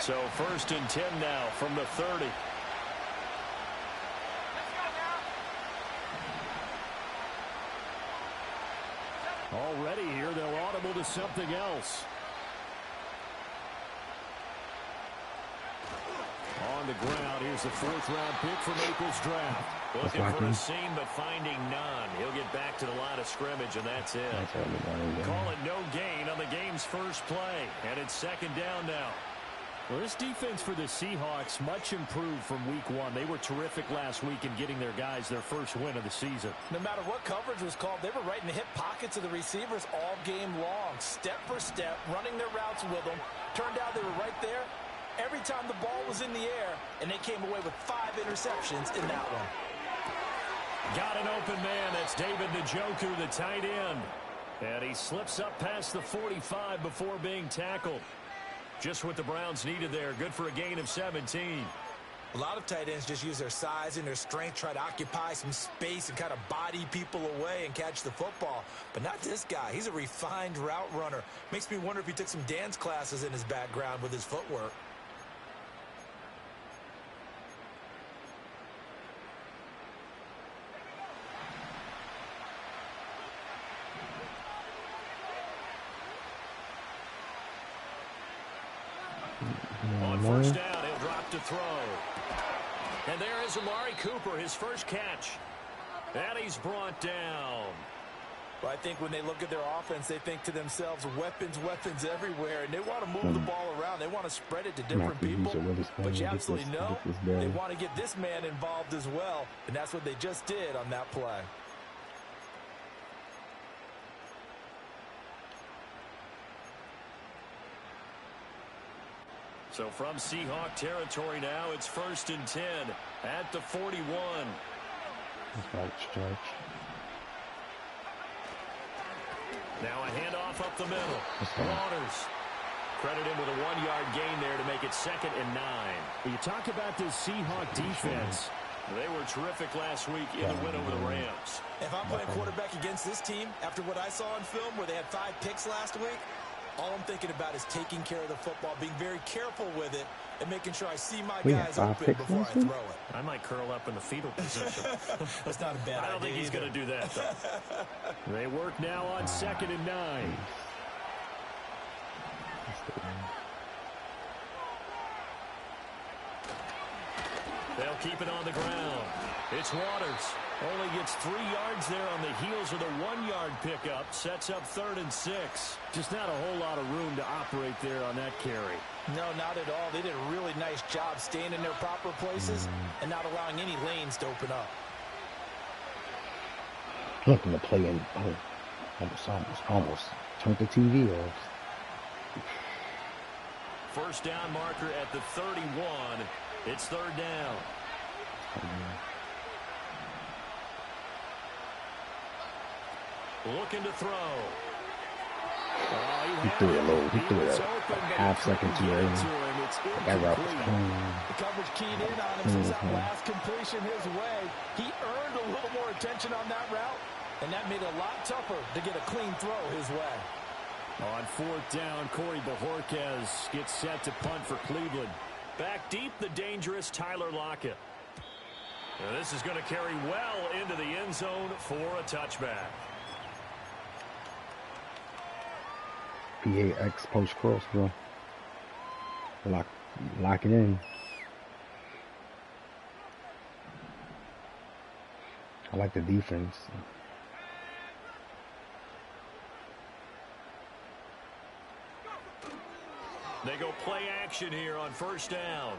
So 1st and 10 now from the 30. Already here, they'll audible to something else. On the ground, here's the 4th-round pick from April's draft. Looking for a seam, but finding none. He'll get back to the line of scrimmage, and that's it. Call it no gain on the game's first play, and it's 2nd down now. Well, this defense for the Seahawks much improved from week 1. They were terrific last week in getting their guys their first win of the season. No matter what coverage was called, they were right in the hip pockets of the receivers all game long, step for step, running their routes with them. Turned out they were right there every time the ball was in the air, and they came away with 5 interceptions in that one. Got an open man. That's David Njoku, the tight end. And he slips up past the 45 before being tackled. Just what the Browns needed there. Good for a gain of 17. A lot of tight ends just use their size and their strength, try to occupy some space and kind of body people away and catch the football. But not this guy. He's a refined route runner. Makes me wonder if he took some dance classes in his background with his footwork. On 1st down, he'll drop to throw. And there is Amari Cooper, his first catch. And he's brought down. Well, I think when they look at their offense, they think to themselves, weapons, weapons everywhere. And they want to move the ball around. They want to spread it to different people. But you absolutely know they want to get this man involved as well. And that's what they just did on that play. So from Seahawk territory now, it's 1st and 10 at the 41. Now a handoff up the middle. Waters. Credit him with a 1-yard gain there to make it 2nd and 9. When you talk about this Seahawk defense, they were terrific last week in the win over the Rams. If I'm playing quarterback against this team, after what I saw on film where they had 5 picks last week, all I'm thinking about is taking care of the football, being very careful with it, and making sure I see my guys open before I throw it. I might curl up in the fetal position. That's not a bad idea. I don't think he's going to do that, though. They work now on 2nd and 9. They'll keep it on the ground. It's Waters. Only gets 3 yards there on the heels of the 1-yard pickup. Sets up 3rd and 6. Just not a whole lot of room to operate there on that carry. No, not at all. They did a really nice job staying in their proper places and not allowing any lanes to open up. Looking to play in. Almost turned the TV off. 1st down marker at the 31. It's 3rd down. Looking to throw. He threw it low. He threw it a half-second too early. That route was clean. The coverage keyed in on him since that last completion his way. He earned a little more attention on that route, and that made it a lot tougher to get a clean throw his way. On 4th down, Corey Bojorquez gets set to punt for Cleveland. Back deep, the dangerous Tyler Lockett. Now this is going to carry well into the end zone for a touchback. PAX post cross, bro. Lock it in. I like the defense. They go play action here on 1st down.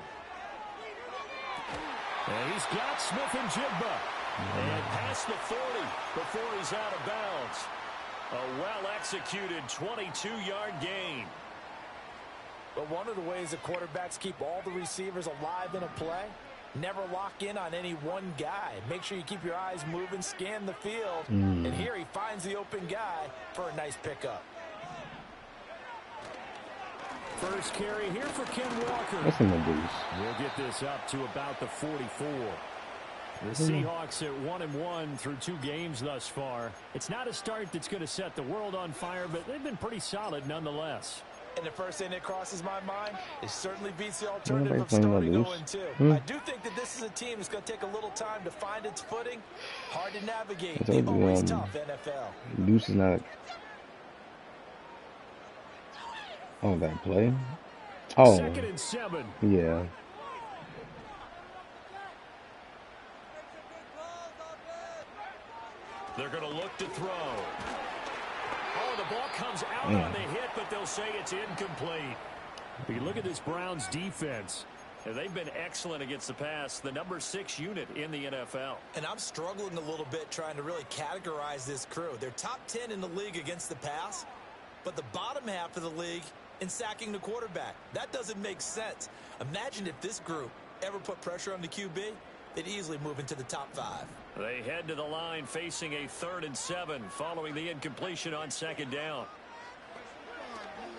And he's got Smith and Jigba. And past the 40 before he's out of bounds. A well-executed 22-yard gain. But one of the ways that quarterbacks keep all the receivers alive in a play, never lock in on any one guy. Make sure you keep your eyes moving, scan the field. And here he finds the open guy for a nice pickup. First carry here for Ken Walker. That's in the boost. We'll get this up to about the 44. The Seahawks at 1-1 through 2 games thus far. It's not a start that's going to set the world on fire, but they've been pretty solid nonetheless. And the first thing that crosses my mind, it certainly beats the alternative of starting 0-2. I do think that this is a team that's going to take a little time to find its footing. Hard to navigate. The always tough NFL. Deuce is not. Oh, that play? Oh, 2nd and 7. Yeah. They're going to look to throw. Oh, the ball comes out on the hit, but they'll say it's incomplete. If you look at this Browns defense, they've been excellent against the pass, the number 6 unit in the NFL. And I'm struggling a little bit trying to really categorize this crew. They're top 10 in the league against the pass, but the bottom half of the league in sacking the quarterback. That doesn't make sense. Imagine if this group ever put pressure on the QB, they'd easily move into the top 5. They head to the line facing a 3rd and 7 following the incompletion on 2nd down.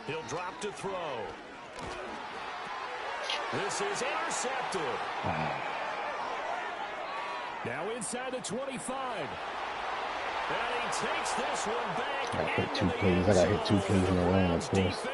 He'll drop to throw. This is intercepted. Now inside the 25. And he takes this one back. I hit 2 plays. I got hit 2 plays in a row, of course.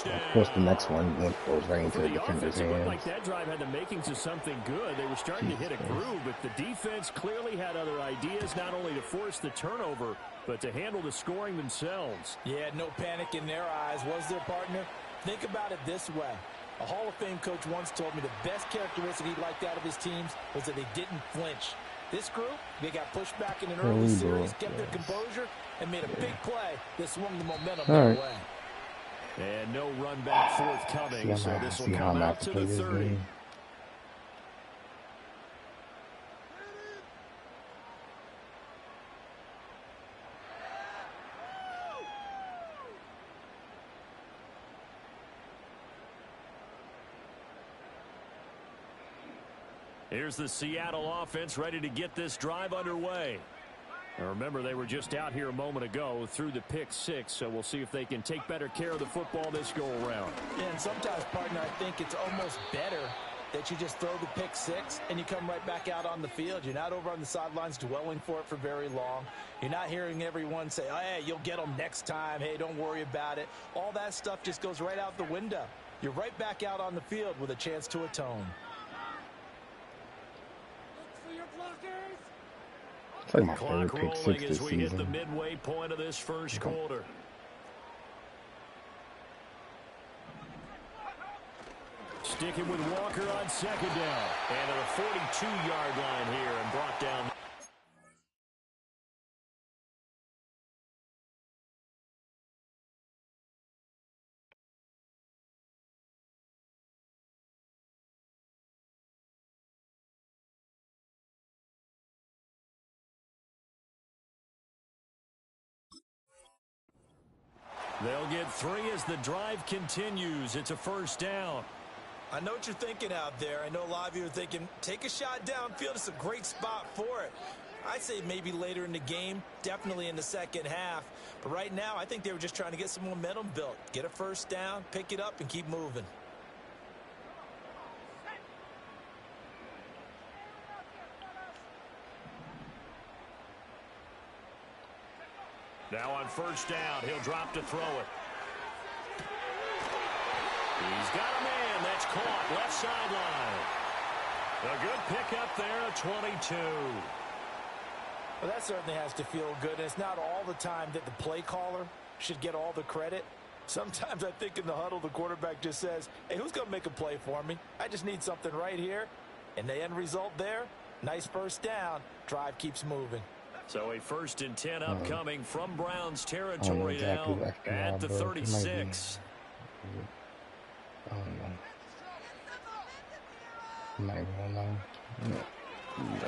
Of course, the next one goes right into the defender's hands. It looked like that drive had the makings of something good. They were starting to hit a groove, but the defense clearly had other ideas, not only to force the turnover, but to handle the scoring themselves. Yeah, no panic in their eyes, was there, partner? Think about it this way. A Hall of Fame coach once told me the best characteristic he liked out of his teams was that they didn't flinch. This group, they got pushed back in an early series, kept their composure, and made a big play that swung the momentum their way. And no run back forthcoming, so this will come out to the 30. Here's the Seattle offense ready to get this drive underway. Now remember, they were just out here a moment ago through the pick 6, so we'll see if they can take better care of the football this go-around. Yeah, and sometimes, partner, I think it's almost better that you just throw the pick 6 and you come right back out on the field. You're not over on the sidelines dwelling for it for very long. You're not hearing everyone say, oh, hey, you'll get them next time. Hey, don't worry about it. All that stuff just goes right out the window. You're right back out on the field with a chance to atone. It's like my Clock favorite pick 6 rolling this as we season. hit the midway point of this first quarter. Sticking with Walker on 2nd down. And to the 42-yard line here and brought down. They'll get 3 as the drive continues. It's a 1st down. I know what you're thinking out there. I know a lot of you are thinking, take a shot downfield. It's a great spot for it. I'd say maybe later in the game, definitely in the second half. But right now, I think they were just trying to get some momentum built. Get a 1st down, pick it up, and keep moving. Now on 1st down, he'll drop to throw it. He's got a man. That's caught left sideline. A good pickup there at 22. Well, that certainly has to feel good. And it's not all the time that the play caller should get all the credit. Sometimes I think in the huddle, the quarterback just says, hey, who's going to make a play for me? I just need something right here. And the end result there, nice 1st down. Drive keeps moving. So a 1st and 10 upcoming from Browns territory now at the 36. I don't know. I'm not even gonna know.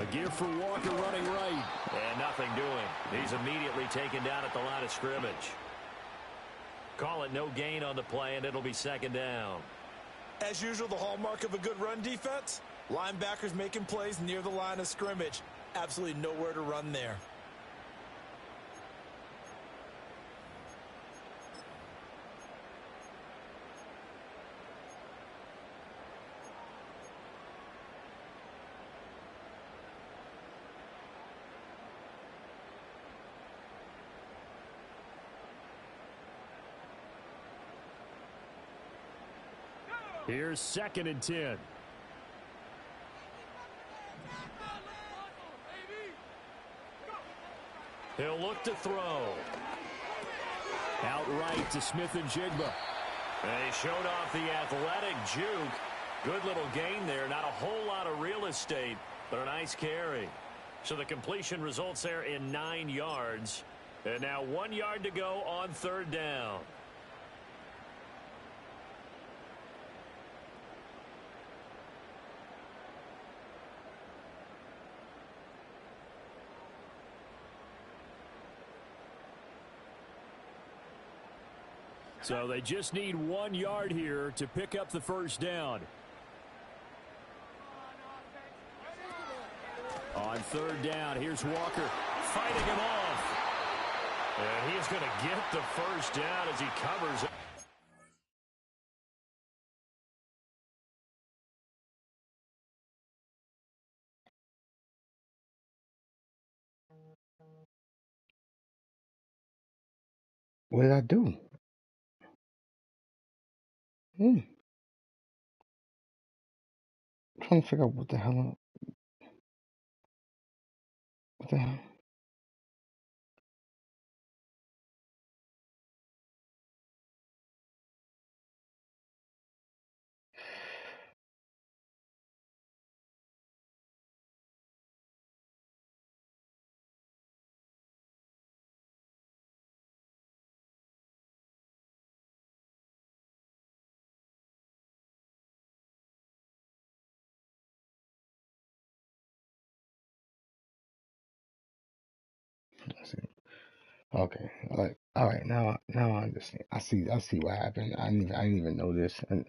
A give for Walker running right. And nothing doing. He's immediately taken down at the line of scrimmage. Call it no gain on the play, and it'll be 2nd down. As usual, the hallmark of a good run defense, linebackers making plays near the line of scrimmage. Absolutely nowhere to run there. Here's 2nd and 10. He'll look to throw. Outright to Smith and Jigba. And he showed off the athletic juke. Good little gain there. Not a whole lot of real estate, but a nice carry. So the completion results there in 9 yards. And now 1 yard to go on 3rd down. So they just need 1 yard here to pick up the 1st down. On 3rd down, here's Walker fighting him off. And he's going to get the 1st down as he covers it. What did I do? I'm trying to figure out what the hell. What the hell? Let's see. Okay. All right. Now I understand. I see what happened. I didn't even know this. And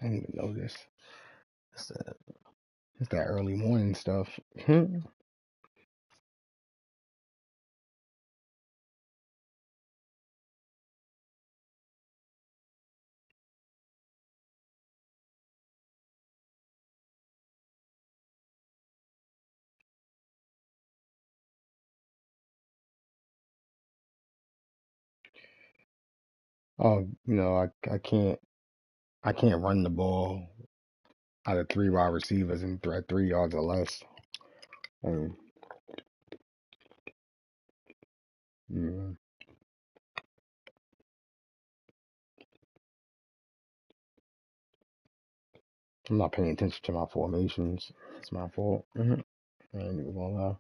I didn't even know this. It's that early morning stuff. Oh, I can't run the ball out of 3 wide receivers and threat 3 yards or less. Um, mm, I'm not paying attention to my formations. It's my fault. I ain't even gonna lie.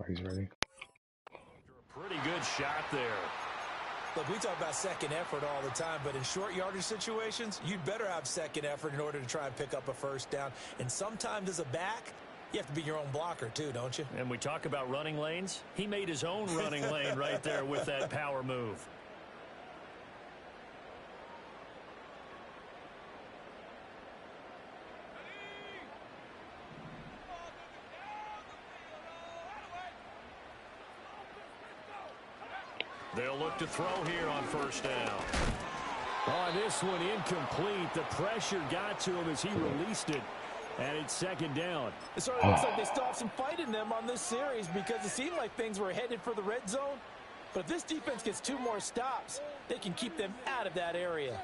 Oh, he's ready. Pretty good shot there. Look, we talk about second effort all the time, but in short yardage situations, you'd better have second effort in order to try and pick up a 1st down. And sometimes as a back, you have to be your own blocker too, don't you? And we talk about running lanes. He made his own running lane right there with that power move. They'll look to throw here on 1st down. On this one, incomplete. The pressure got to him as he released it. And it's 2nd down. It sort of looks like they still have some fight in them on this series because it seemed like things were headed for the red zone. But if this defense gets 2 more stops, they can keep them out of that area.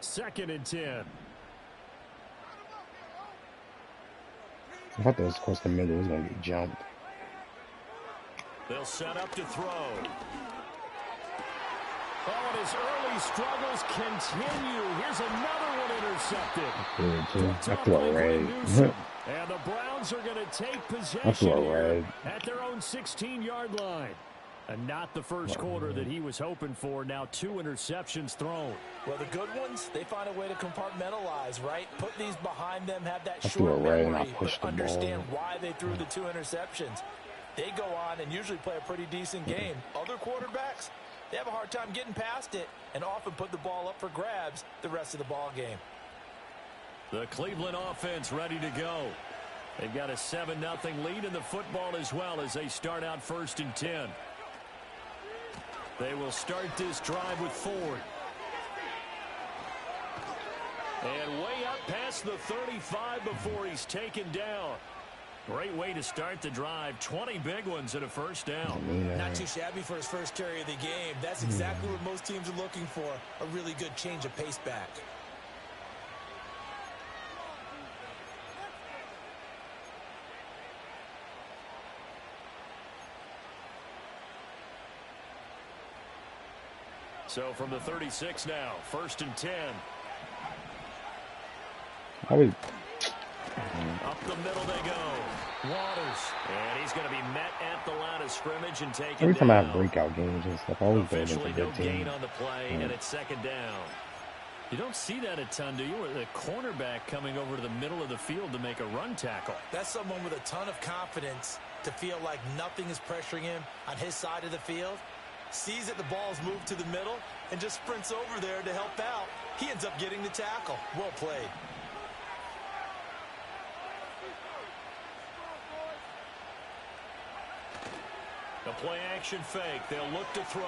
2nd and 10. I thought that was across the middle. It was going to get jumped. They'll set up to throw. Oh, and his early struggles continue. Here's another one intercepted. I threw a red. And the Browns are going to take possession at their own 16-yard line. And not the first quarter that he was hoping for. Now 2 interceptions thrown. Well, the good ones, they find a way to compartmentalize, right? Put these behind them, have that short memory, but understand why they threw the 2 interceptions. They go on and usually play a pretty decent game. Other quarterbacks, they have a hard time getting past it and often put the ball up for grabs the rest of the ball game. The Cleveland offense ready to go. They've got a 7-0 lead in the football as well as they start out 1st and 10. They will start this drive with Ford. And way up past the 35 before he's taken down. Great way to start the drive. 20 big ones and a first down. Not too shabby for his first carry of the game. That's exactly what most teams are looking for. A really good change of pace back. So from the 36 now, 1st and 10. Up the middle they go. Waters. And he's going to be met at the line of scrimmage and taken Every time down. I have breakout games and stuff, I always go against a Officially good no team. gain on the play, and it's 2nd down. You don't see that a ton, do you? Where the cornerback coming over to the middle of the field to make a run tackle. That's someone with a ton of confidence to feel like nothing is pressuring him on his side of the field. Sees that the ball's moved to the middle and just sprints over there to help out. He ends up getting the tackle. Well played. The play action fake. They'll look to throw.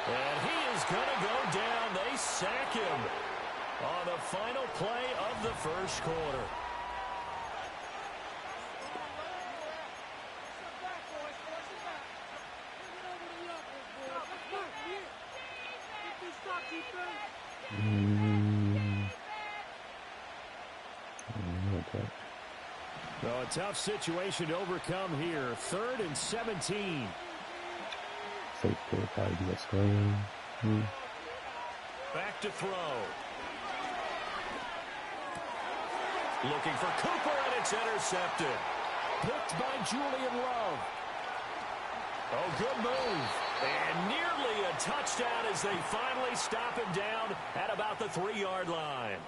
And he is going to go down. They sack him on the final play of the first quarter. So a tough situation to overcome here. 3rd and 17. Fake could probably do a screen. Back to throw. Looking for Cooper, and it's intercepted. Picked by Julian Love. Oh, good move. And nearly a touchdown as they finally stop him down at about the 3-yard line.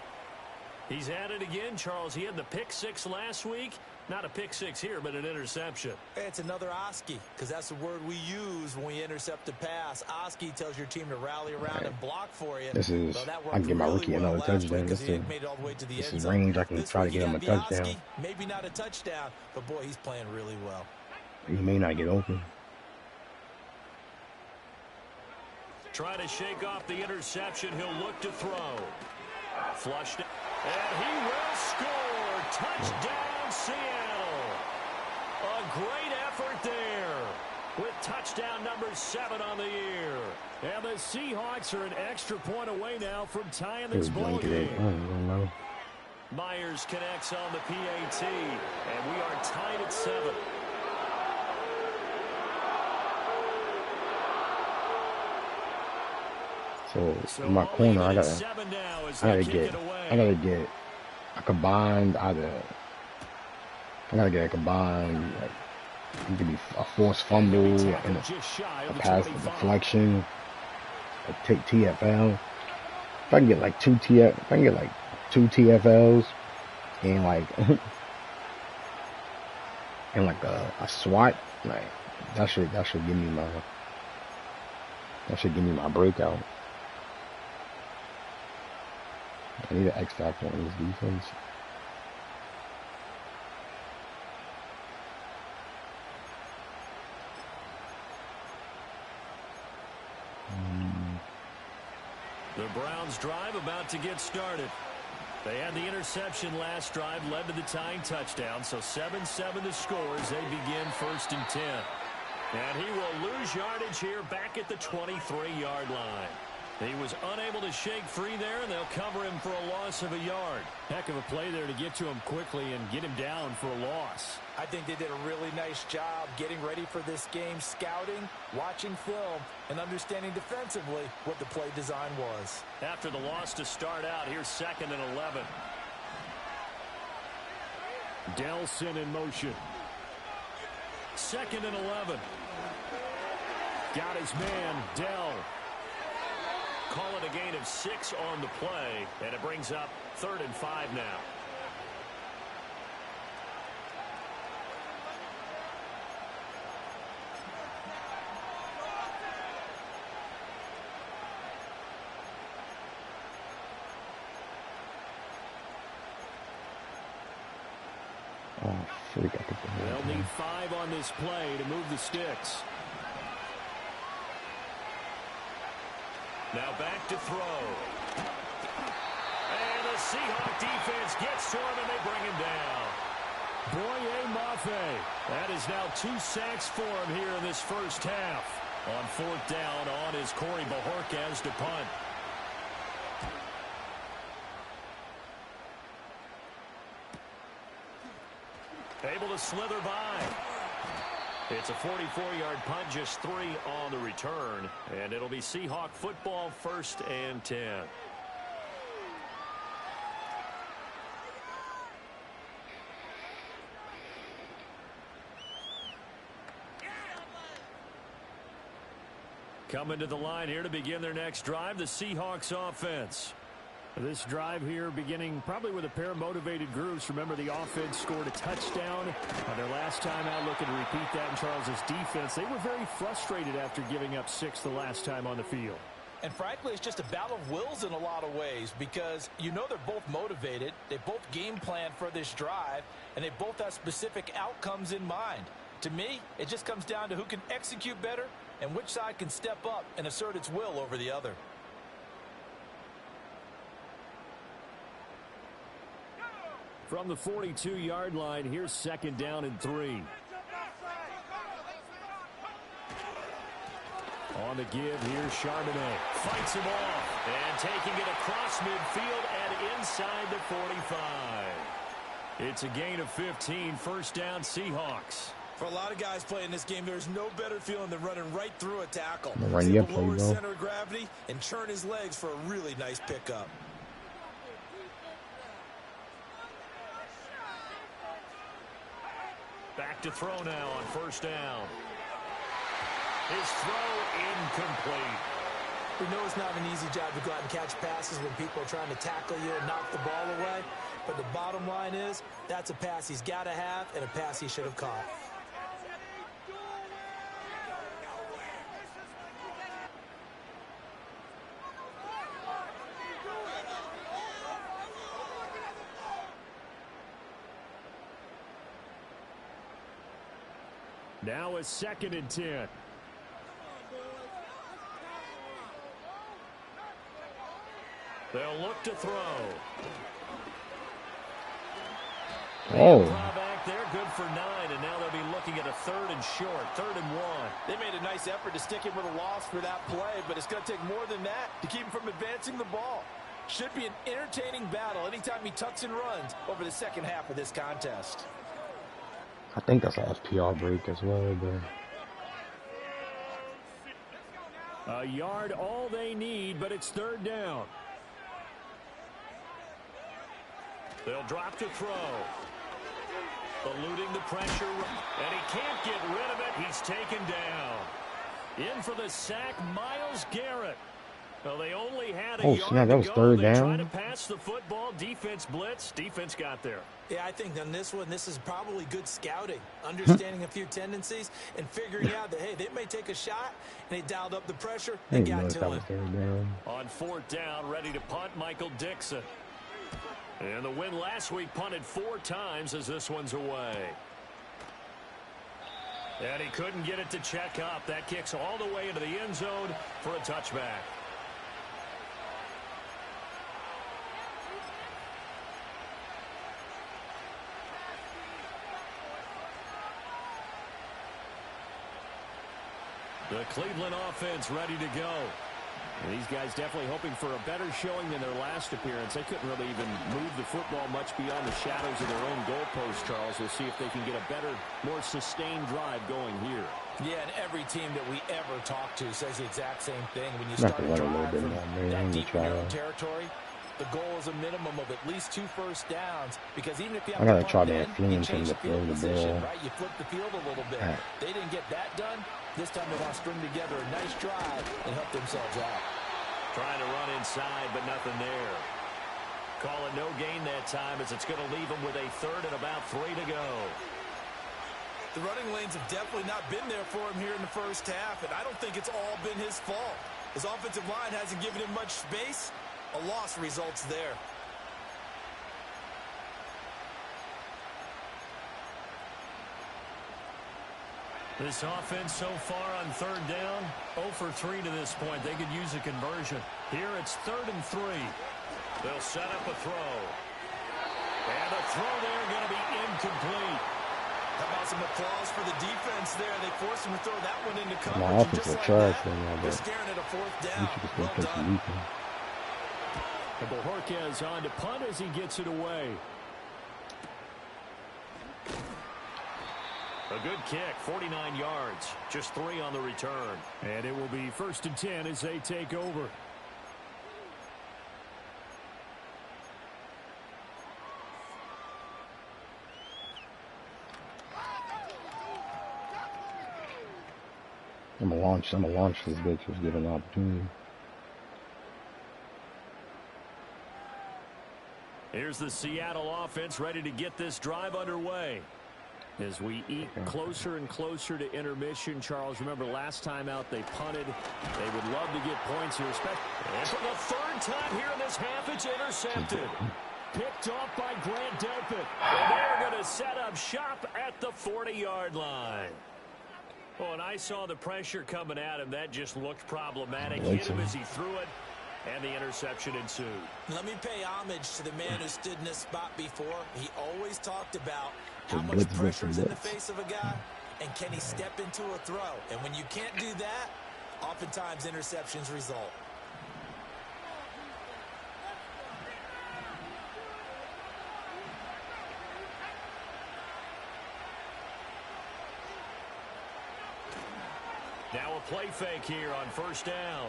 He's at it again, Charles. He had the pick 6 last week. Not a pick 6 here, but an interception. It's another Oski, because that's the word we use when we intercept a pass. Oski tells your team to rally around and block for you. This is, I can get my rookie another touchdown. This is range. I can try to get him a touchdown. Oski, maybe not a touchdown, but boy, he's playing really well. He may not get open. Try to shake off the interception. He'll look to throw. Flushed it. And he will score. Touchdown, Seattle. A great effort there with touchdown number 7 on the year. And the Seahawks are an extra point away now from tying this ball game. Myers connects on the PAT, and we are tied at 7. So in my corner, I gotta get a combined either. I gotta get a combined, like, it could be a forced fumble and a pass deflection, a take TFL. If I can get like two TFLs and like and like a SWAT, like that should give me my breakout. I need an X factor on this defense. The Browns drive about to get started. They had the interception last drive, led to the tying touchdown, so 7-7 the score as they begin 1st and 10. And he will lose yardage here back at the 23-yard line. He was unable to shake free there, and they'll cover him for a loss of a yard. Heck of a play there to get to him quickly and get him down for a loss. I think they did a really nice job getting ready for this game, scouting, watching film, and understanding defensively what the play design was. After the loss to start out, here's 2nd and 11. Delson in motion. 2nd and 11. Got his man, Dell. Call it a gain of 6 on the play, and it brings up 3rd and 5 now. Oh, freak. They'll need 5 on this play to move the sticks. Now back to throw. And the Seahawk defense gets to him, and they bring him down. Boye Mafe. That is now 2 sacks for him here in this first half. On 4th down, on is Corey Bajorquez to punt. Able to slither by. It's a 44-yard punt, just 3 on the return. And it'll be Seahawk football, 1st and 10. Coming to the line here to begin their next drive, the Seahawks offense. This drive here beginning probably with a pair of motivated groups. Remember, the offense scored a touchdown on their last time out, looking to repeat that in Charles's defense. They were very frustrated after giving up 6 the last time on the field. And frankly, it's just a battle of wills in a lot of ways, because you know they're both motivated, they both game plan for this drive, and they both have specific outcomes in mind. To me, it just comes down to who can execute better and which side can step up and assert its will over the other. From the 42-yard line, here's 2nd down and 3. On the give, here's Charbonnet. Fights him off, and taking it across midfield and inside the 45. It's a gain of 15, 1st down Seahawks. For a lot of guys playing this game, there's no better feeling than running right through a tackle. He's able to lower his center of gravity and churn his legs for a really nice pickup. Back to throw now on 1st down. His throw incomplete. We know it's not an easy job to go out and catch passes when people are trying to tackle you and knock the ball away. But the bottom line is, that's a pass he's got to have and a pass he should have caught. Now a 2nd and 10. They'll look to throw. Oh. Back there, good for 9, and now they'll be looking at a 3rd and short, 3rd and 1. They made a nice effort to stick him with a loss for that play, but it's going to take more than that to keep him from advancing the ball. Should be an entertaining battle anytime he tucks and runs over the second half of this contest. I think that's an FPR break as well, but A yard all they need, but it's 3rd down. They'll drop to throw. Eluding the pressure, and he can't get rid of it. He's taken down. In for the sack, Myles Garrett. Well, they only had a yard snap, that was to 3rd go. down. They tried to pass the football. Defense blitz. Defense got there. Yeah, I think on this one, this is probably good scouting, understanding a few tendencies, and figuring out that, hey, they may take a shot, and they dialed up the pressure, they got to him. On 4th down, ready to punt, Michael Dixon. And the win last week, punted 4 times as this one's away. And he couldn't get it to check up. That kicks all the way into the end zone for a touchback. The Cleveland offense ready to go. And these guys definitely hoping for a better showing than their last appearance. They couldn't really even move the football much beyond the shadows of their own goalpost, Charles. We'll see if they can get a better, more sustained drive going here. Yeah, and every team that we ever talk to says the exact same thing. When you start a drive from that deep in your own territory, the goal is a minimum of at least 2 first downs, because even if you have to punt it in, you change the field position, right? You flip the field a little bit. They didn't get that done. This time they want to string together a nice drive and help themselves out. Trying to run inside, but nothing there. Call it no gain that time, as it's going to leave them with a 3rd and about 3 to go. The running lanes have definitely not been there for him here in the first half, and I don't think it's all been his fault. His offensive line hasn't given him much space. A loss results there. This offense so far on 3rd down, 0 for 3 to this point. They could use a conversion. Here it's 3rd and 3. They'll set up a throw. And the throw there going to be incomplete. How about some applause for the defense there? They forced him to throw that one into coverage. My offensive trash right now, they're staring at a 4th down. Well done. And Bojorquez on to punt as he gets it away. A good kick, 49 yards, just 3 on the return. And it will be 1st and 10 as they take over. I'm gonna launch this bitch. Just give an opportunity. Here's the Seattle offense ready to get this drive underway. As we eat closer and closer to intermission, Charles, remember last time out they punted. They would love to get points here. And for the 3rd time here in this half, it's intercepted. Picked off by Grant Delpit. And they're going to set up shop at the 40-yard line. Oh, and I saw the pressure coming at him. That just looked problematic. Hit him as he threw it, and the interception ensued. Let me pay homage to the man who stood in this spot before. He always talked about how much pressure is in the face of a guy, and can he step into a throw? And when you can't do that, oftentimes interceptions result. Now a play fake here on 1st down.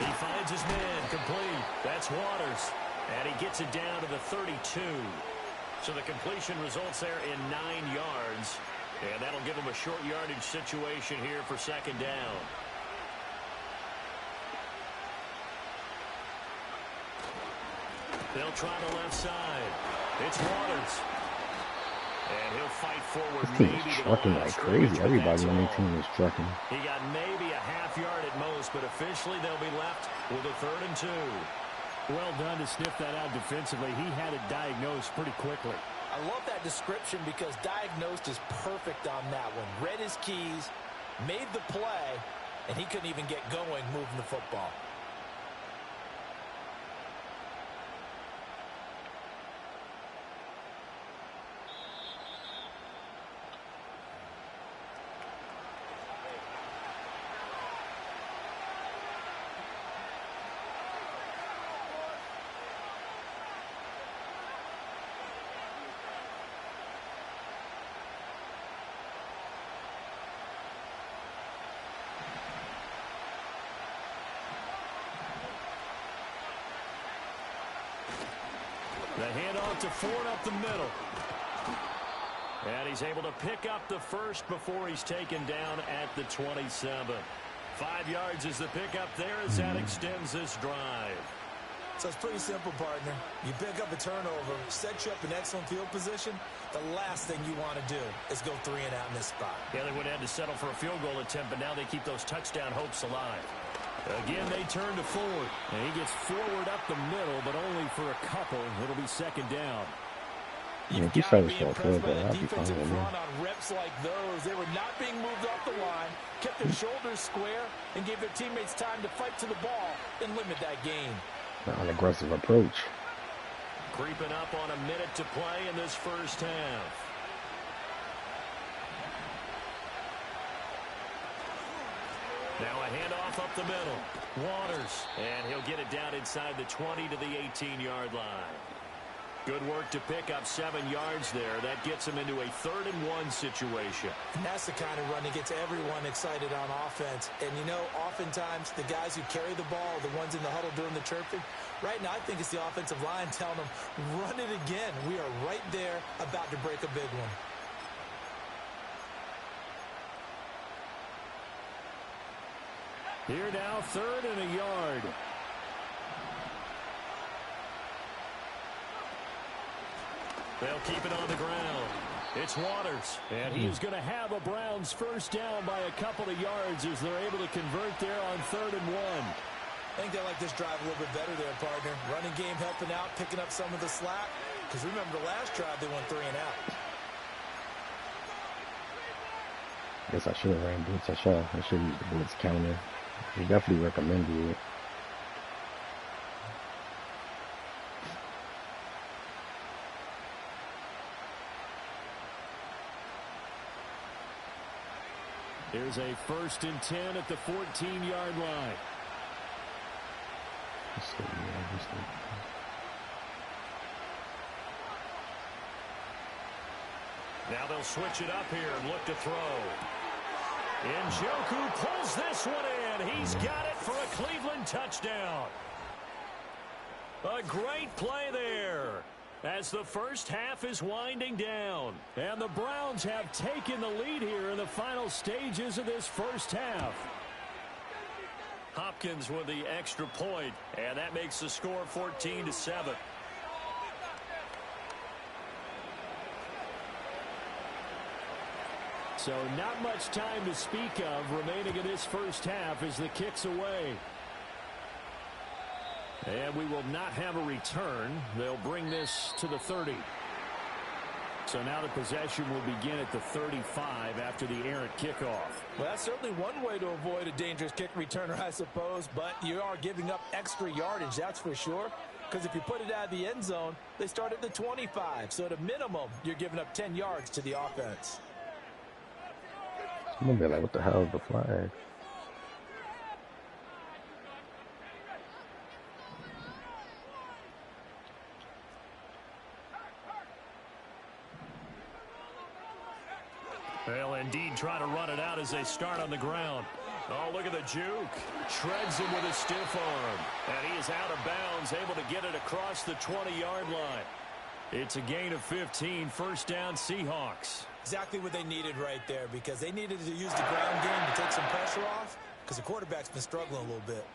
He finds his man complete. That's Waters. And he gets it down to the 32. So the completion results there in 9 yards. And that'll give him a short yardage situation here for 2nd down. They'll try the left side. It's Waters. And he'll fight forward. This team is trucking like crazy. Everybody on the team is trucking. He got maybe a half yard at most, but officially they'll be left with a 3rd and 2. Well done to sniff that out defensively. He had it diagnosed pretty quickly. I love that description because diagnosed is perfect on that one. Read his keys, made the play, and he couldn't even get going moving the football. The handoff to Ford up the middle. And he's able to pick up the 1st before he's taken down at the 27. 5 yards is the pickup there as that extends this drive. So it's pretty simple, partner. You pick up a turnover, set you up in excellent field position. The last thing you want to do is go 3 and out in this spot. Yeah, they would have had to settle for a field goal attempt, but now they keep those touchdown hopes alive. Again, they turn to Ford. And he gets forward up the middle, but only for a couple. It'll be 2nd down. You've got to be impressed by the defensive front on reps like those. They were not being moved off the line, kept their shoulders square, and gave their teammates time to fight to the ball and limit that gain. An aggressive approach. Creeping up on a minute to play in this 1st half. Now a handoff up the middle. Waters. And he'll get it down inside the 20 to the 18-yard line. Good work to pick up 7 yards there. That gets him into a 3rd-and-1 situation. And that's the kind of run that gets everyone excited on offense. And, you know, oftentimes the guys who carry the ball are the ones in the huddle doing the chirping. Right now, I think it's the offensive line telling them, run it again. We are right there about to break a big one. Here now, 3rd and a yard. They'll keep it on the ground. It's Waters. And he is going to have a Browns first down by a couple of yards as they're able to convert there on 3rd and 1. I think they like this drive a little bit better there, partner. Running game helping out, picking up some of the slack. Because remember the last drive, they went 3 and out. Guess I should have ran blitz. I should have used the blitz counter. We definitely recommended it. Here's a 1st and 10 at the 14-yard line. Now they'll switch it up here and look to throw. Njoku pulls this one in. He's got it for a Cleveland touchdown. A great play there as the first half is winding down. And the Browns have taken the lead here in the final stages of this first half. Hopkins with the extra point, and that makes the score 14-7. So not much time to speak of remaining in this first half as the kick's away. And we will not have a return. They'll bring this to the 30. So now the possession will begin at the 35 after the errant kickoff. Well, that's certainly one way to avoid a dangerous kick returner, I suppose. But you are giving up extra yardage, that's for sure. Because if you put it out of the end zone, they start at the 25. So at a minimum, you're giving up 10 yards to the offense. I'm going to be like, what the hell is the flag? They'll indeed try to run it out as they start on the ground. Oh, look at the juke. Shreds him with a stiff arm. And he is out of bounds, able to get it across the 20-yard line. It's a gain of 15, 1st down Seahawks. Exactly what they needed right there, because they needed to use the ground game to take some pressure off, because the quarterback's been struggling a little bit.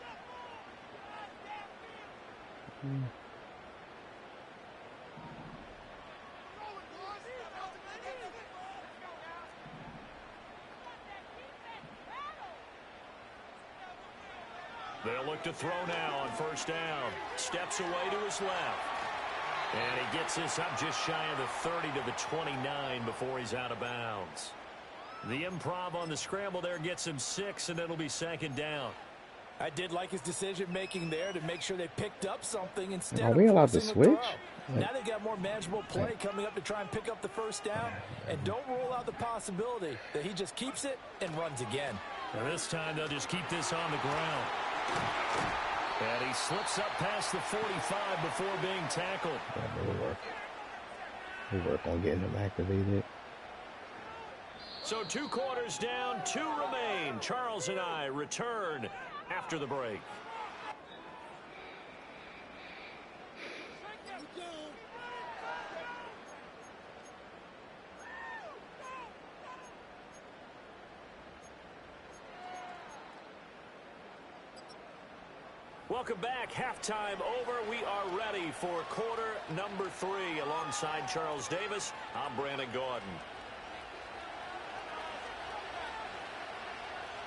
They'll look to throw now on 1st down. Steps away to his left. And he gets this up just shy of the 30 to the 29 before he's out of bounds. The improv on the scramble there gets him 6, and it'll be 2nd down. I did like his decision-making there to make sure they picked up something instead Are we of allowed to forcing a switch? throw. Now they've got more manageable play coming up to try and pick up the 1st down. And don't rule out the possibility that he just keeps it and runs again. And this time they'll just keep this on the ground. And he slips up past the 45 before being tackled. We work on getting them activated. So 2 quarters down, 2 remain. Charles and I return after the break. Welcome back. Halftime over. We are ready for quarter number 3. Alongside Charles Davis, I'm Brandon Gordon.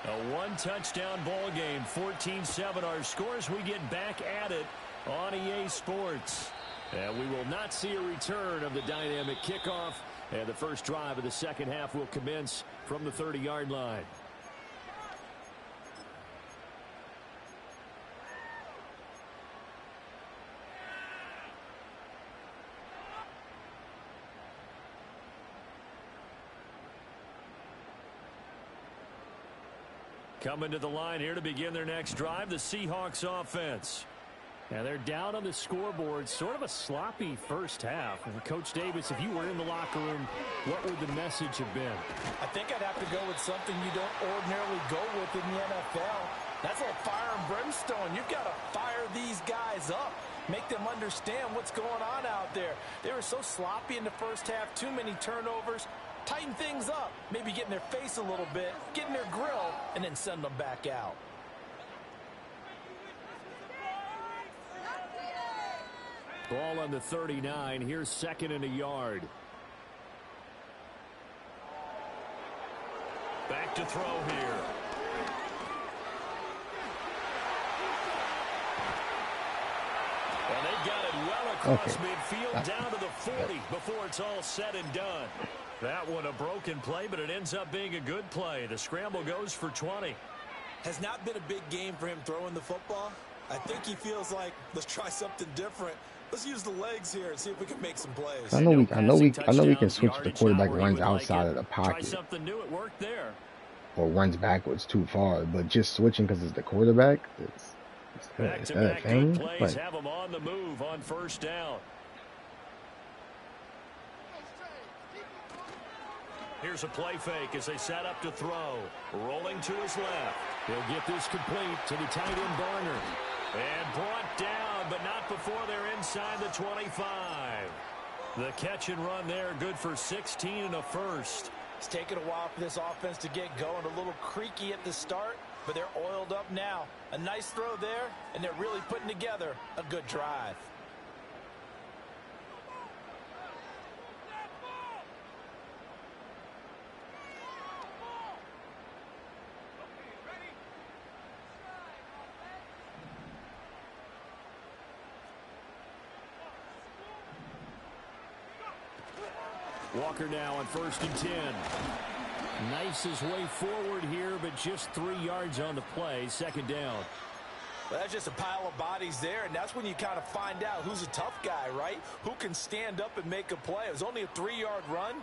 A 1-touchdown ball game, 14-7 our scores. We get back at it on EA Sports. And we will not see a return of the dynamic kickoff. And the first drive of the second half will commence from the 30-yard line. Coming to the line here to begin their next drive, the Seahawks offense. Now they're down on the scoreboard, sort of a sloppy first half. And Coach Davis, if you were in the locker room, what would the message have been? I think I'd have to go with something you don't ordinarily go with in the NFL. That's like fire and brimstone. You've got to fire these guys up. Make them understand what's going on out there. They were so sloppy in the first half, too many turnovers. Tighten things up, maybe get in their face a little bit, get in their grill, and then send them back out. Ball on the 39. Here's 2nd and a yard. Back to throw here. And they got it well across midfield down to the 40 before it's all said and done. That one a broken play, but it ends up being a good play. The scramble goes for 20. Has not been a big game for him throwing the football. I think he feels like, let's try something different. Let's use the legs here and see if we can make some plays. I know we can switch the quarterback runs outside of the pocket. Try something new. It worked there. Or runs backwards too far, but just switching because it's the quarterback, it's back-to-back good plays have them on the move on first down. Here's a play fake as they set up to throw. Rolling to his left. He'll get this complete to the tight end Barner. And brought down, but not before they're inside the 25. The catch and run there, good for 16 and a first. It's taken a while for this offense to get going. A little creaky at the start, but they're oiled up now. A nice throw there, and they're really putting together a good drive. Walker now on 1st and 10. Nice his way forward here, but just 3 yards on the play. 2nd down. Well, that's just a pile of bodies there, and that's when you kind of find out who's a tough guy, right? Who can stand up and make a play. It was only a 3-yard run,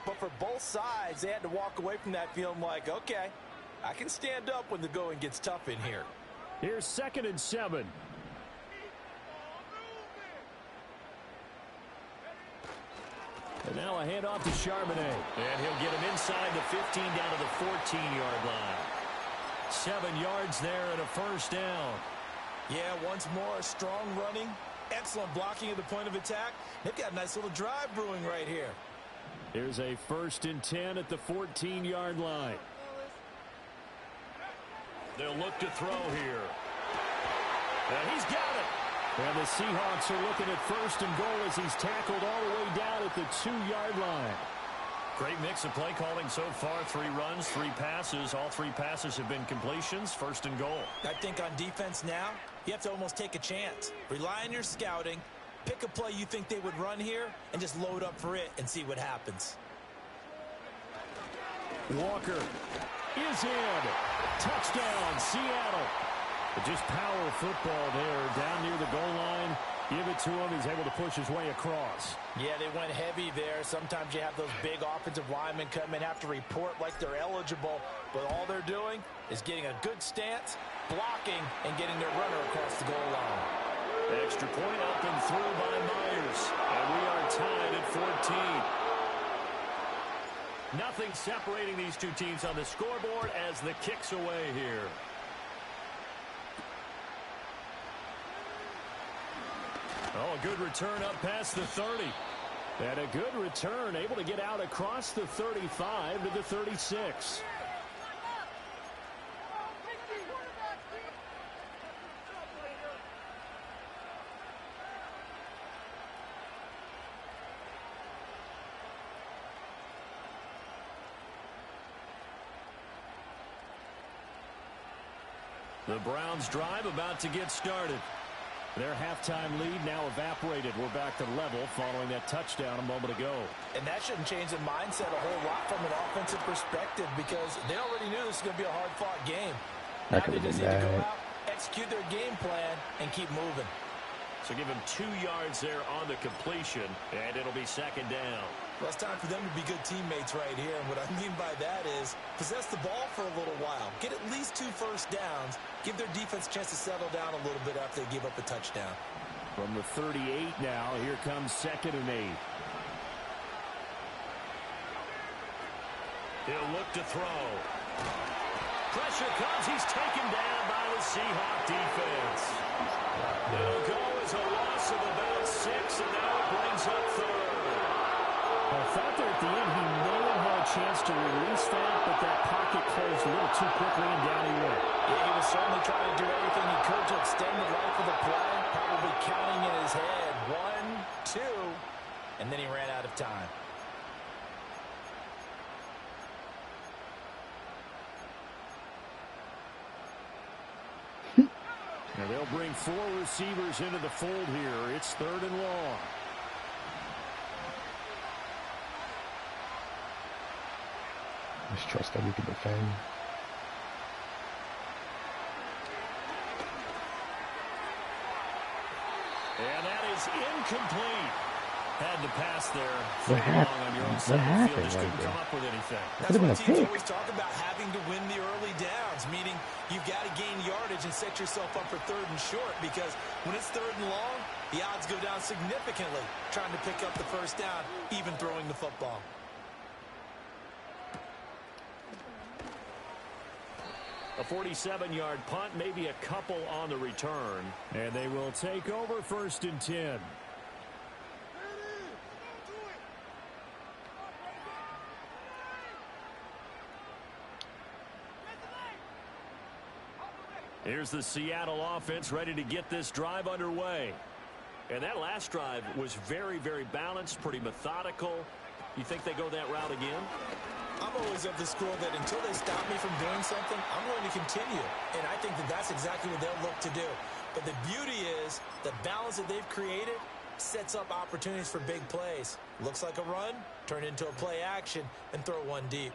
but for both sides, they had to walk away from that feeling like, okay, I can stand up when the going gets tough in here. Here's 2nd and 7. And now a handoff to Charbonnet. And he'll get him inside the 15 down to the 14-yard line. 7 yards there and a first down. Yeah, once more, strong running, excellent blocking at the point of attack. They've got a nice little drive brewing right here. Here's a 1st and 10 at the 14-yard line. They'll look to throw here. And he's got it. And the Seahawks are looking at 1st and goal as he's tackled all the way down at the 2-yard line. Great mix of play calling so far. 3 runs, 3 passes. All 3 passes have been completions. 1st and goal. I think on defense now, you have to almost take a chance. Rely on your scouting. Pick a play you think they would run here and just load up for it and see what happens. Walker is in. Touchdown, Seattle. Just power football there down near the goal line. Give it to him. He's able to push his way across. Yeah, they went heavy there. Sometimes you have those big offensive linemen come and have to report like they're eligible. But all they're doing is getting a good stance, blocking, and getting their runner across the goal line. Extra point up and through by Myers. And we are tied at 14. Nothing separating these two teams on the scoreboard as the kick's away here. Oh, a good return up past the 30. And a good return, able to get out across the 35 to the 36. The Browns drive about to get started. Their halftime lead now evaporated. We're back to level following that touchdown a moment ago. And that shouldn't change the mindset a whole lot from an offensive perspective because they already knew this was going to be a hard-fought game. Now they just need to go out, execute their game plan, and keep moving. So give him 2 yards there on the completion, and it'll be second down. Well, it's time for them to be good teammates right here. And what I mean by that is possess the ball for a little while. Get at least 2 first downs. Give their defense a chance to settle down a little bit after they give up a touchdown. From the 38 now, here comes 2nd and 8. He'll look to throw. Pressure comes. He's taken down by the Seahawk defense. It'll go as a loss of about 6, and now it brings up 3rd. I thought there at the end he may have had a chance to release that, but that pocket closed a little too quickly, and down he went. Yeah, he was certainly trying to do everything he could to extend the life of the play, probably counting in his head 1, 2, and then he ran out of time. Now they'll bring 4 receivers into the fold here. It's 3rd and long. Just trust that we can defend. And that is incomplete. Had to pass there. What happened? On your own side of the field. Just couldn't come up with anything. That's why teams always talk about having to win the early downs, meaning you've got to gain yardage and set yourself up for 3rd and short, because when it's 3rd and long, the odds go down significantly trying to pick up the first down, even throwing the football. A 47-yard punt, maybe a couple on the return. And they will take over 1st and 10. Here's the Seattle offense ready to get this drive underway. And that last drive was very, very balanced, pretty methodical. You think they go that route again? I'm always of the school that until they stop me from doing something, I'm going to continue. And I think that that's exactly what they'll look to do. But the beauty is the balance that they've created sets up opportunities for big plays. Looks like a run, turn into a play action, and throw one deep.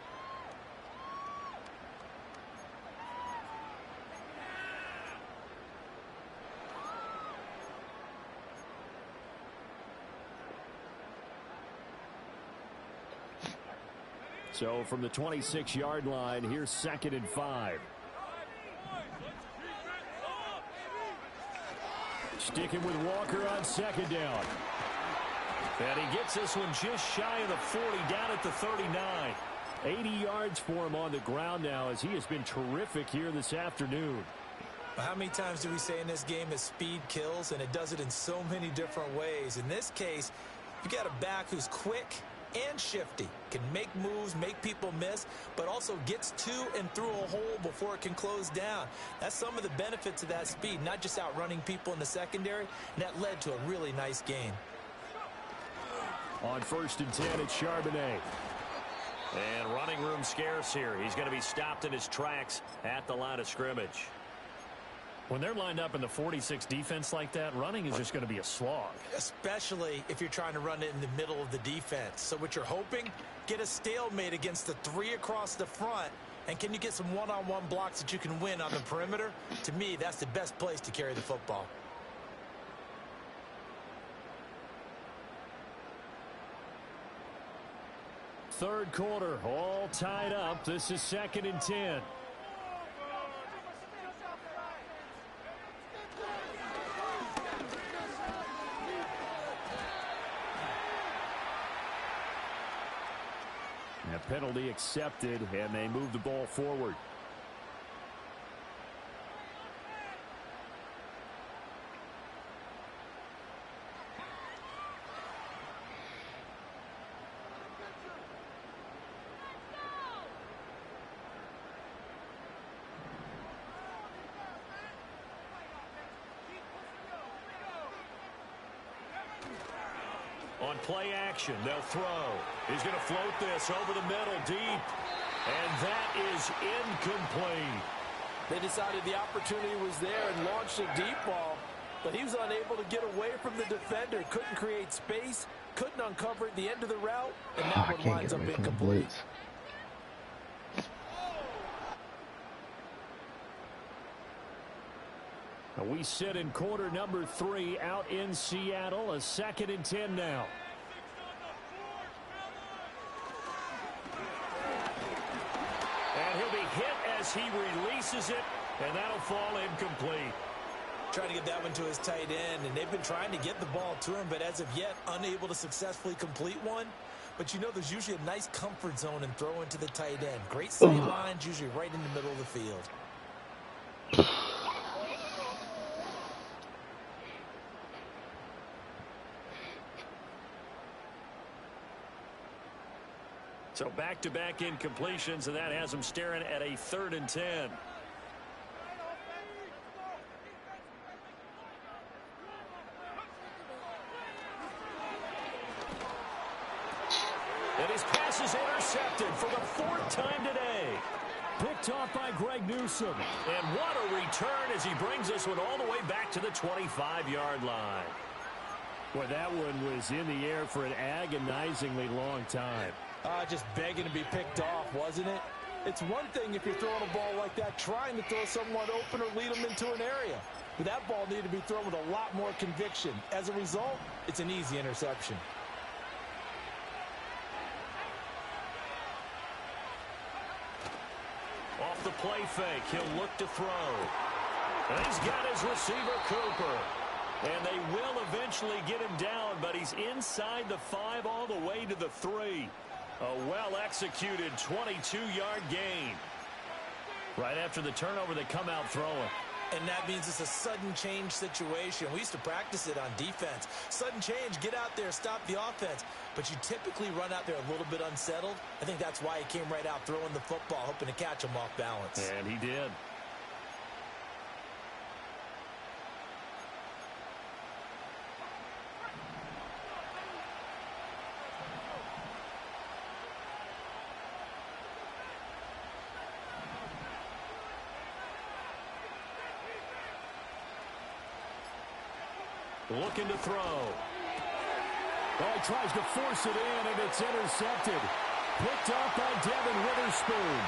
So from the 26-yard line, here's 2nd and 5. Sticking with Walker on 2nd down. And he gets this one just shy of the 40, down at the 39. 80 yards for him on the ground now, as he has been terrific here this afternoon. How many times do we say in this game that speed kills, and it does it in so many different ways? In this case, you got a back who's quick and shifty, can make moves, make people miss, but also gets to and through a hole before it can close down. That's some of the benefits of that speed, not just outrunning people in the secondary, and that led to a really nice gain. On 1st and 10, it's Charbonnet. And running room scarce here. He's going to be stopped in his tracks at the line of scrimmage. When they're lined up in the 46 defense like that, running is just going to be a slog. Especially if you're trying to run it in the middle of the defense. So what you're hoping, get a stalemate against the 3 across the front. And can you get some one-on-one blocks that you can win on the perimeter? To me, that's the best place to carry the football. Third quarter, all tied up. This is 2nd and 10. A penalty accepted, and they move the ball forward. On play action, they'll throw. He's going to float this over the middle deep. And that is incomplete. They decided the opportunity was there and launched a deep ball, but he was unable to get away from the defender. Couldn't create space, couldn't uncover the end of the route, and that one winds up incomplete. We sit in quarter number 3 out in Seattle. A 2nd and 10 now. And he'll be hit as he releases it, and that'll fall incomplete. Trying to get that one to his tight end, and they've been trying to get the ball to him, but as of yet, unable to successfully complete one. But you know, there's usually a nice comfort zone in throwing to the tight end. Great sight lines, usually right in the middle of the field. So back-to-back incompletions, and that has him staring at a 3rd and 10. And his pass is intercepted for the 4th time today. Picked off by Greg Newsome. And what a return as he brings this one all the way back to the 25-yard line. Boy, that one was in the air for an agonizingly long time. Just begging to be picked off, wasn't it? It's one thing if you're throwing a ball like that, trying to throw someone open or lead them into an area. But that ball needed to be thrown with a lot more conviction. As a result, it's an easy interception. Off the play fake, he'll look to throw. And he's got his receiver, Cooper. And they will eventually get him down, but he's inside the 5 all the way to the 3. A well-executed 22-yard gain. Right after the turnover, they come out throwing. And that means it's a sudden change situation. We used to practice it on defense. Sudden change, get out there, stop the offense. But you typically run out there a little bit unsettled. I think that's why he came right out throwing the football, hoping to catch him off balance. And he did. Looking to throw. Well, he tries to force it in, and it's intercepted. Picked off by Devin Witherspoon.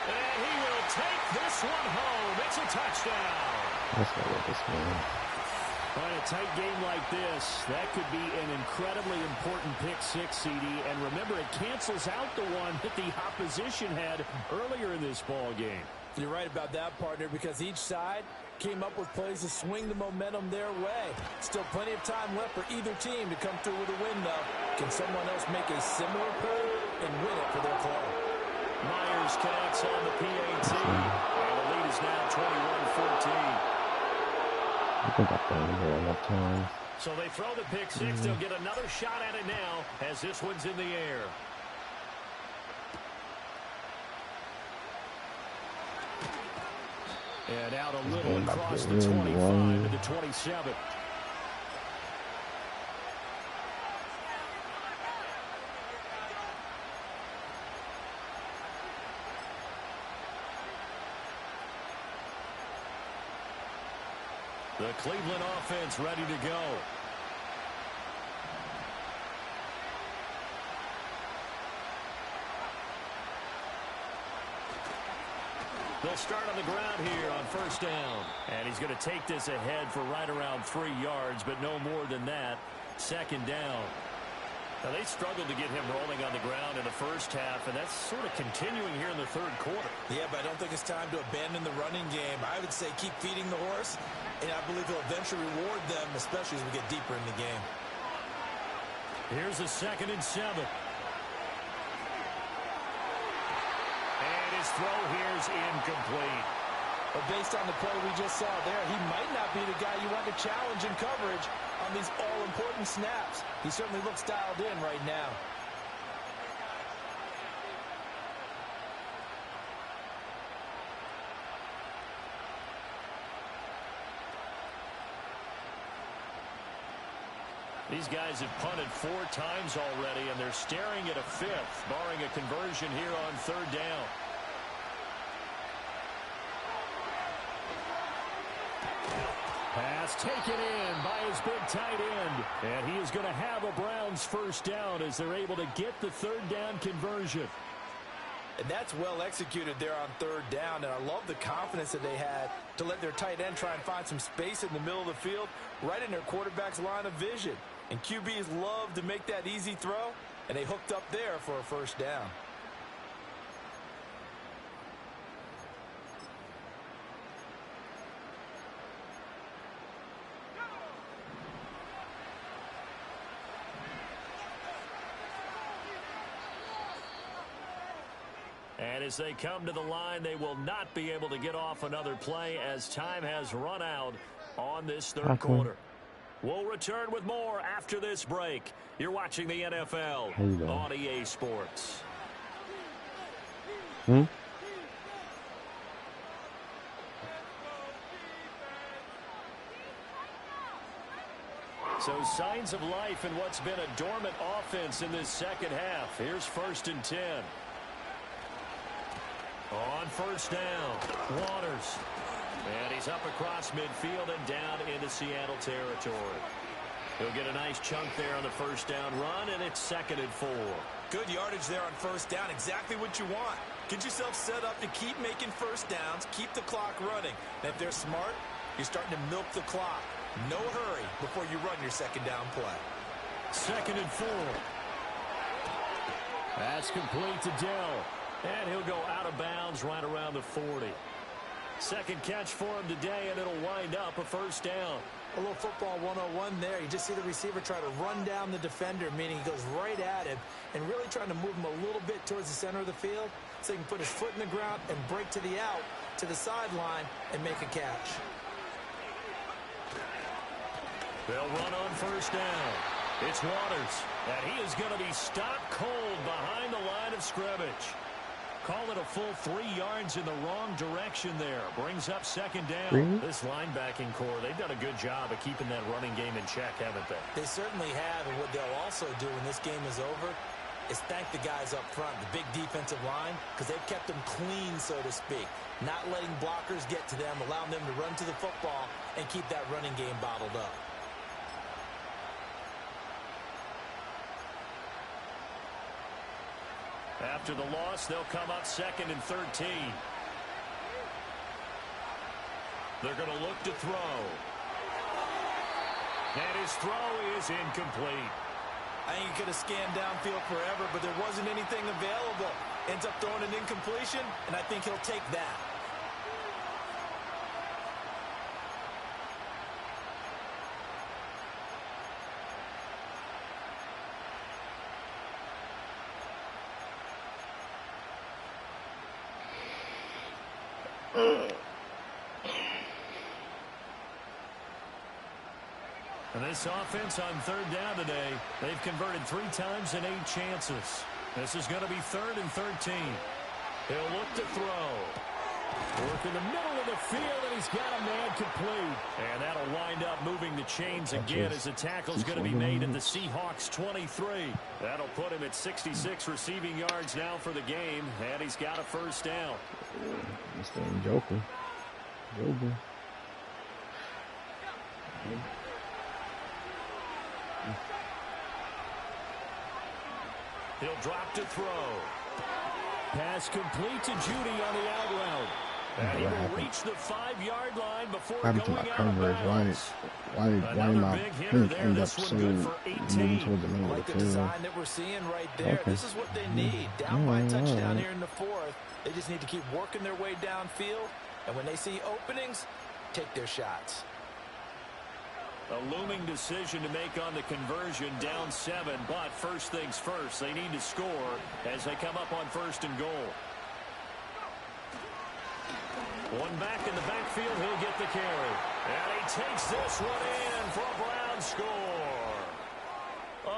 And he will take this one home. It's a touchdown. That's not what this means. In a tight game like this, that could be an incredibly important pick six, CD. And remember, it cancels out the one that the opposition had earlier in this ball game. You're right about that, partner, because each side came up with plays to swing the momentum their way. Still plenty of time left for either team to come through with a win, though. Can someone else make a similar play and win it for their club? Myers connects on the PAT. And the lead is now 21-14. I think I played here enough time. So they throw the pick six. They'll get another shot at it now as this one's in the air. And out a little across the 25 to the 27. The Cleveland offense ready to go. They'll start on the ground here on first down. And he's going to take this ahead for right around 3 yards, but no more than that. Second down. Now, they struggled to get him rolling on the ground in the first half, and that's sort of continuing here in the third quarter. Yeah, but I don't think it's time to abandon the running game. I would say keep feeding the horse, and I believe he'll eventually reward them, especially as we get deeper in the game. Here's a 2nd and 7. And his throw here is incomplete. But based on the play we just saw there, he might not be the guy you want to challenge in coverage on these all-important snaps. He certainly looks dialed in right now. These guys have punted 4 times already, and they're staring at a 5th, barring a conversion here on third down. Pass taken in by his big tight end. And he is going to have a Browns first down as they're able to get the third down conversion. And that's well executed there on third down. And I love the confidence that they had to let their tight end try and find some space in the middle of the field, right in their quarterback's line of vision. And QBs love to make that easy throw, and they hooked up there for a first down. And as they come to the line, they will not be able to get off another play as time has run out on this third quarter. We'll return with more after this break. You're watching the NFL on EA Sports. So signs of life in what's been a dormant offense in this second half. Here's 1st and 10. On first down, Waters. And he's up across midfield and down into Seattle territory. He'll get a nice chunk there on the first down run, and it's 2nd and 4. Good yardage there on first down. Exactly what you want. Get yourself set up to keep making first downs, keep the clock running. And if they're smart, you're starting to milk the clock. No hurry before you run your second down play. 2nd and 4. That's complete to Dell. And he'll go out of bounds right around the 40. Second catch for him today, and it'll wind up a first down. A little football 101 there. You just see the receiver try to run down the defender, meaning he goes right at him and really trying to move him a little bit towards the center of the field so he can put his foot in the ground and break to the out, to the sideline, and make a catch. They'll run on first down. It's Waters, and he is going to be stopped cold behind the line of scrimmage. Call it a full 3 yards in the wrong direction there. Brings up 2nd down. This linebacking core, they've done a good job of keeping that running game in check, haven't they? They certainly have, and what they'll also do when this game is over is thank the guys up front, the big defensive line, because they've kept them clean, so to speak. Not letting blockers get to them, allowing them to run to the football and keep that running game bottled up. After the loss, they'll come up 2nd and 13. They're going to look to throw. And his throw is incomplete. I think he could have scanned downfield forever, but there wasn't anything available. Ends up throwing an incompletion, and I think he'll take that. And this offense on 3rd down today, they've converted 3 times in 8 chances. This is going to be 3rd and 13. He'll look to throw. Work in the middle of the field, and he's got a man complete. And that'll wind up moving the chains again as the tackle's going to be made at the Seahawks 23. That'll put him at 66 receiving yards now for the game, and he's got a first down. This thing joking. He'll drop to throw. Pass complete to Judy on the out route. And he will reach the 5-yard line before going out of bounds. Why my thing end up so moving towards the middle of like the the field? design that we're seeing right there. Okay. This is what they need. Down by a touchdown here in the 4th. They just need to keep working their way downfield. And when they see openings, take their shots. A looming decision to make on the conversion, down 7. But first things first, they need to score as they come up on 1st and goal. One back in the backfield, he'll get the carry. And he takes this one in for a Brown score.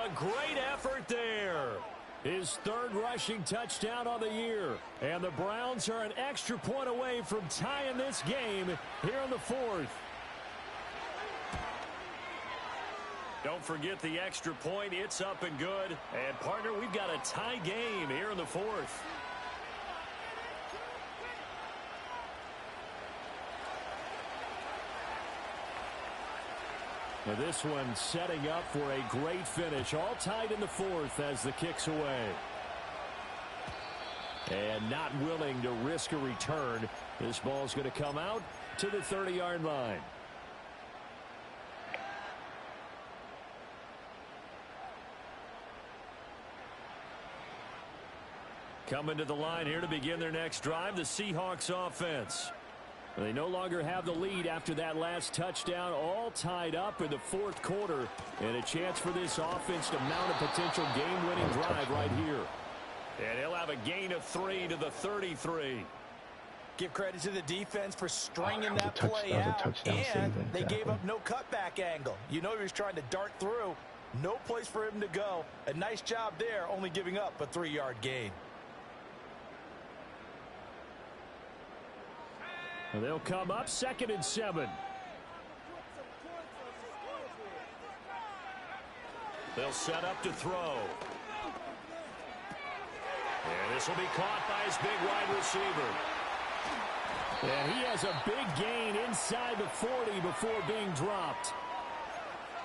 A great effort there. His 3rd rushing touchdown on the year. And the Browns are an extra point away from tying this game here in the 4th. Don't forget the extra point. It's up and good. And, partner, we've got a tie game here in the 4th. And this one setting up for a great finish. All tied in the 4th as the kick's away. And not willing to risk a return. This ball's going to come out to the 30-yard line. Coming to the line here to begin their next drive, the Seahawks offense. They no longer have the lead after that last touchdown, all tied up in the fourth quarter, and a chance for this offense to mount a potential game-winning drive right here. And he'll have a gain of 3 to the 33. Give credit to the defense for stringing that play out, and they gave up no cutback angle. You know he was trying to dart through. No place for him to go. A nice job there, only giving up a 3-yard gain. And they'll come up 2nd and 7. They'll set up to throw. And this will be caught by his big wide receiver. And he has a big gain inside the 40 before being dropped.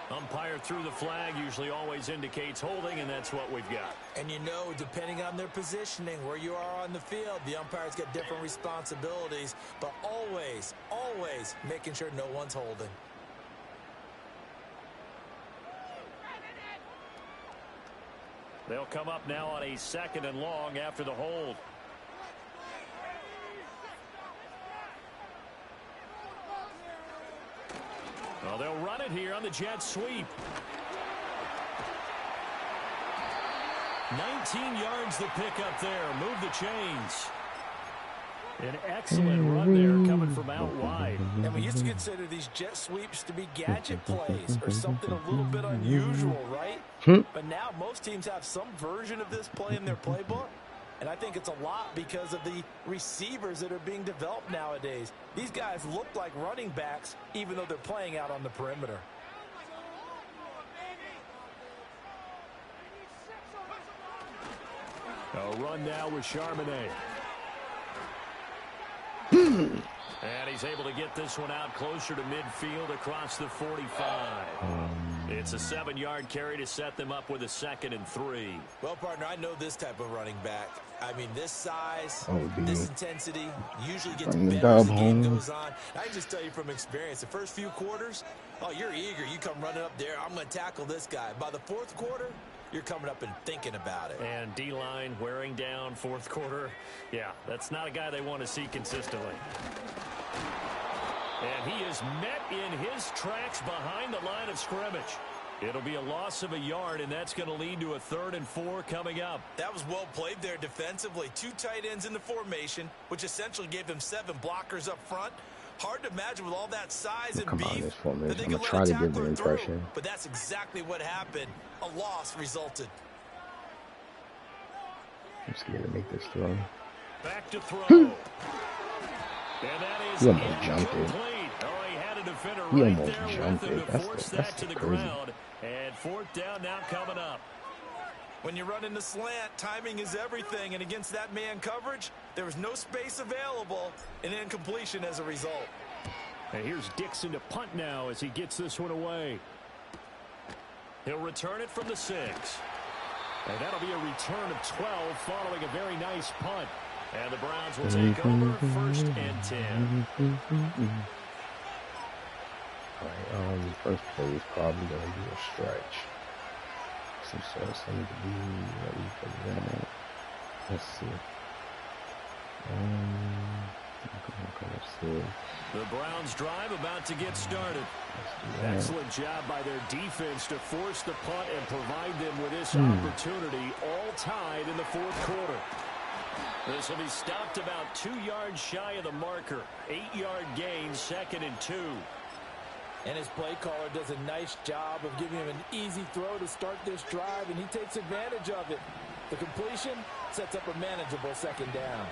Umpire threw the flag, usually always indicates holding, and that's what we've got. And you know, depending on their positioning, where you are on the field, the umpires get different responsibilities, but always, always making sure no one's holding. They'll come up now on a 2nd and long after the hold. Well, they'll run it here on the jet sweep. 19 yards the pick up there. Move the chains. An excellent run there coming from out wide. And we used to consider these jet sweeps to be gadget plays or something a little bit unusual, right? But now most teams have some version of this play in their playbook. And I think it's a lot because of the receivers that are being developed nowadays. These guys look like running backs, even though they're playing out on the perimeter. A run now with Charbonnet. And he's able to get this one out closer to midfield across the 45. It's a 7-yard carry to set them up with a 2nd and 3. Well, partner, I know this type of running back. I mean, this size, this intensity usually gets better as the game goes on. I can just tell you from experience, the first few quarters, oh, you're eager. You come running up there, I'm going to tackle this guy. By the fourth quarter, you're coming up and thinking about it. And D-line wearing down fourth quarter. Yeah, that's not a guy they want to see consistently. And he is met in his tracks behind the line of scrimmage. It'll be a loss of a yard, and that's going to lead to a 3rd and 4 coming up. That was well played there defensively. 2 tight ends in the formation, which essentially gave them 7 blockers up front. Hard to imagine with all that size and beef that they could let a tackler through. But that's exactly what happened. A loss resulted. I'm scared to make this throw. Back to throw. And that is incomplete. Oh, he had a defender He right almost there jumped with him it. to force that to the ground. And 4th down now coming up. When you run in the slant, timing is everything. And against that man coverage, there was no space available, and incompletion as a result. And here's Dixon to punt now as he gets this one away. He'll return it from the 6. And that'll be a return of 12 following a very nice punt. And the Browns will take over 1st and 10. All right, first play is probably going to be a stretch. Some sort of something to be ready for that. Let's see. The Browns drive about to get started. Excellent job by their defense to force the punt and provide them with this opportunity, all tied in the 4th quarter. This will be stopped about 2 yards shy of the marker. 8-yard gain, 2nd and 2. And his play caller does a nice job of giving him an easy throw to start this drive, and he takes advantage of it. The completion sets up a manageable 2nd down.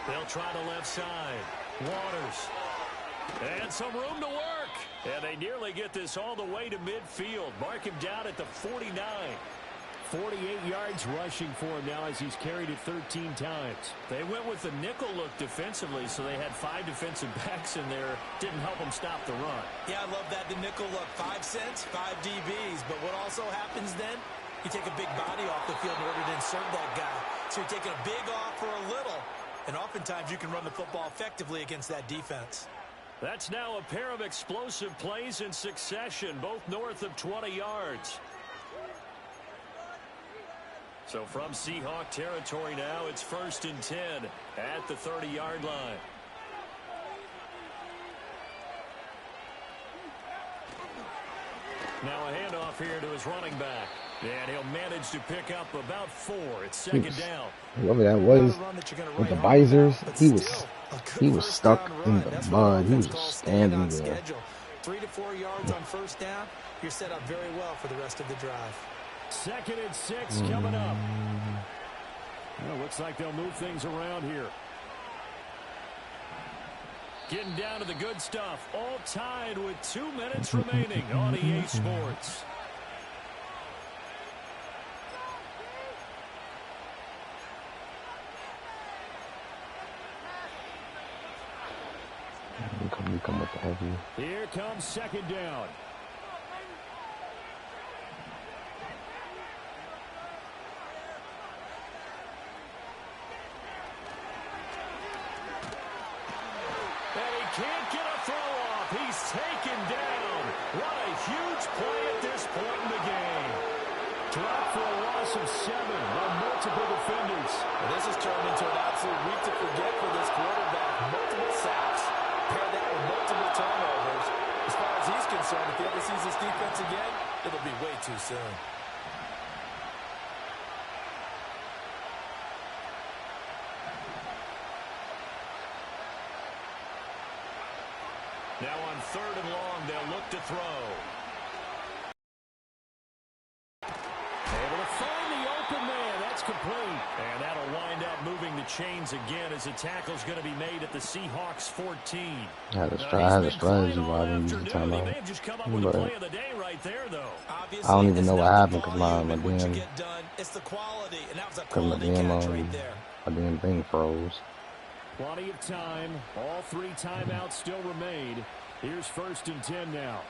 They'll try the left side. Waters. And some room to work. And they nearly get this all the way to midfield. Mark him down at the 49. 48 yards rushing for him now as he's carried it 13 times. They went with the nickel look defensively, so they had 5 defensive backs in there. Didn't help them stop the run. Yeah, I love that, the nickel look. 5 cents, 5 DBs. But what also happens then? You take a big body off the field in order to insert that guy. So you're taking a big off for a little. And oftentimes you can run the football effectively against that defense. That's now a pair of explosive plays in succession, both north of 20 yards. So from Seahawk territory now, it's 1st and 10 at the 30-yard line. Now a handoff here to his running back. And he'll manage to pick up about 4. It's 2nd down. Whoever that was with the visors, he was stuck in the mud. He was just standing there. 3 to 4 yards on 1st down. You're set up very well for the rest of the drive. 2nd and 6 coming up. Well, looks like they'll move things around here. Getting down to the good stuff. All tied with 2 minutes remaining on EA Sports. Come with the heavy. Here comes 2nd down. And he can't get a throw off. He's taken down. What a huge play at this point in the game. Drop for a loss of 7 on multiple defenders. Well, this has turned into an absolute week to forget for this quarterback. Multiple sacks. Pair that with multiple turnovers. As far as he's concerned, if he ever sees this defense again, it'll be way too soon. Now on 3rd and long, they'll look to throw. Able to find the open man. That's complete. And that'll wind up moving the chains again as the tackle's going to be made at the Seahawks 14. I had a strategy while I didn't use the timeout. I don't even know what happened because my damn thing froze. Plenty of time. All 3 timeouts still remain. Here's 1st and 10 now.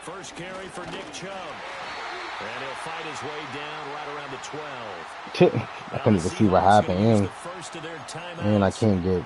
First carry for Nick Chubb. And he'll fight his way down right around the 12. I couldn't even see what happened. And I can't get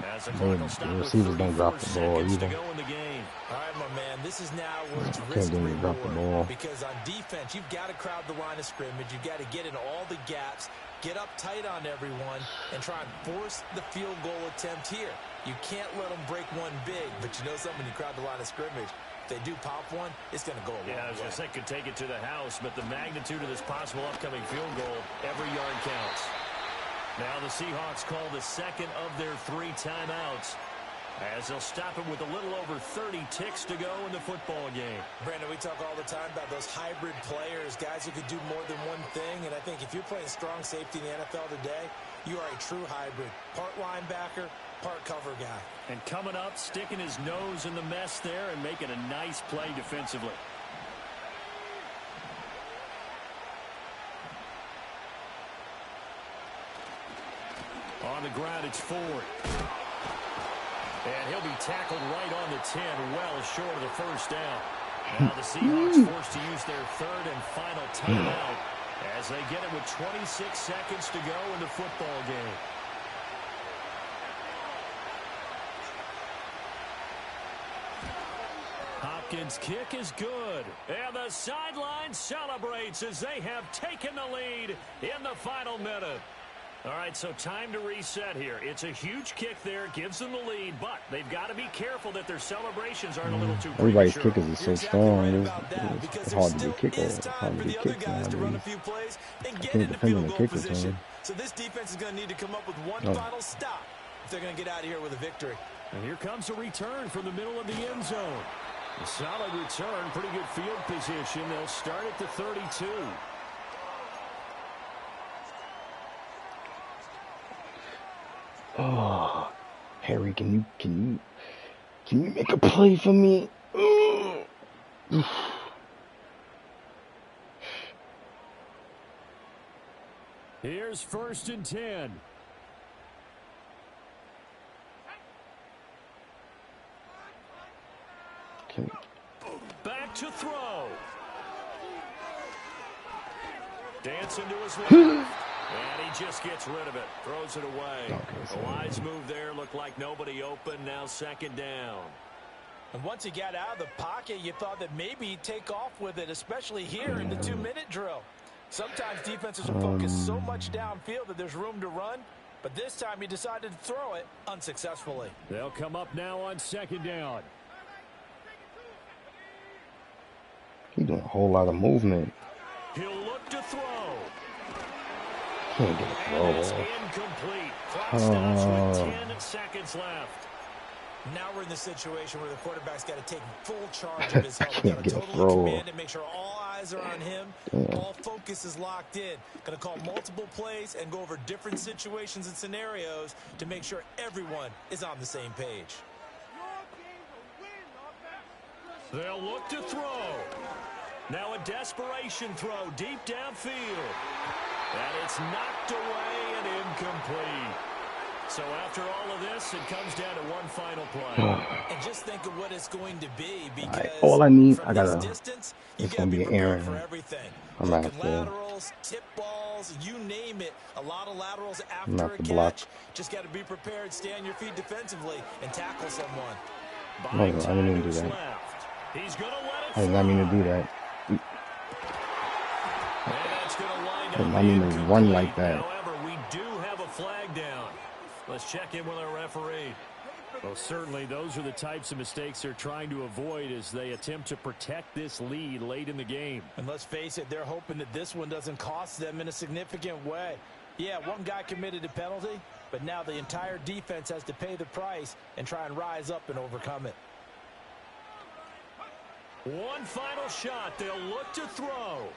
the receivers don't drop the ball either. All right, my man, this is now where it's risk drop the ball. Because on defense, you've got to crowd the line of scrimmage. You've got to get in all the gaps, get up tight on everyone, and try and force the field goal attempt here. You can't let them break one big, but you know something, when you crowd the line of scrimmage, if they do pop one, it's going to go a long way. Yeah, I was going to say, could take it to the house, but the magnitude of this possible upcoming field goal, every yard counts. Now the Seahawks call the 2nd of their 3 timeouts, as they'll stop it with a little over 30 ticks to go in the football game. Brandon, we talk all the time about those hybrid players, guys who could do more than one thing, and I think if you're playing strong safety in the NFL today, you are a true hybrid. Part linebacker, part cover guy. And coming up, sticking his nose in the mess there and making a nice play defensively. On the ground, it's Ford. And he'll be tackled right on the 10, well short of the 1st down. Now the Seahawks forced to use their 3rd and final timeout as they get it with 26 seconds to go in the football game. Hopkins' kick is good. And the sideline celebrates as they have taken the lead in the final minute. All right, so time to reset here. It's a huge kick there, gives them the lead, but they've got to be careful that their celebrations aren't a little too everybody's premature. kickers are so strong. It's hard to be kickers. Hard to be kickers nowadays. I can't depend on the kicker team. So this defense is going to need to come up with one final stop if they're going to get out of here with a victory. And here comes a return from the middle of the end zone. A solid return, pretty good field position. They'll start at the 32. Oh, Harry, can you make a play for me? Here's 1st and 10. Back to throw. Dancing to his left. And he just gets rid of it. Throws it away. A wise move there. Looked like nobody open. Now 2nd down. And once he got out of the pocket, you thought that maybe he'd take off with it, especially here in the 2-minute drill. Sometimes defenses will focus so much downfield that there's room to run, but this time he decided to throw it unsuccessfully. They'll come up now on 2nd down. He's doing a whole lot of movement. He'll look to throw. Can't get a throw. It's incomplete. Clock stops with 10 seconds left. Now we're in the situation where the quarterback's got to take full charge of his health. Can't get a throw. Command and make sure all eyes are on him. All focus is locked in. Going to call multiple plays and go over different situations and scenarios to make sure everyone is on the same page. They'll look to throw. Now a desperation throw deep downfield. And it's knocked away and incomplete. So after all of this, it comes down to one final play. And just think of what it's going to be, because all I need, from this distance, you got to be prepared for everything. Laterals, tip balls, you name it. A lot of laterals after a catch. Just got to be prepared, stay on your feet defensively, and tackle someone. No, I didn't even do that. He's gonna let it I did not mean to do that. I did not mean to run like that. However, we do have a flag down. Let's check in with our referee. Well, certainly those are the types of mistakes they're trying to avoid as they attempt to protect this lead late in the game. And let's face it, they're hoping that this one doesn't cost them in a significant way. Yeah, one guy committed a penalty, but now the entire defense has to pay the price and try and rise up and overcome it. One final shot. They'll look to throw.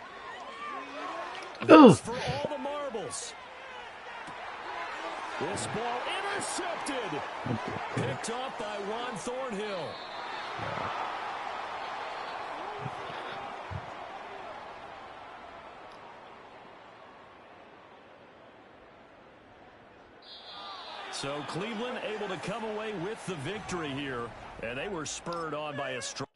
Ugh. For all the marbles. This ball intercepted. Picked off by Ron Thornhill. So Cleveland able to come away with the victory here, and they were spurred on by a strong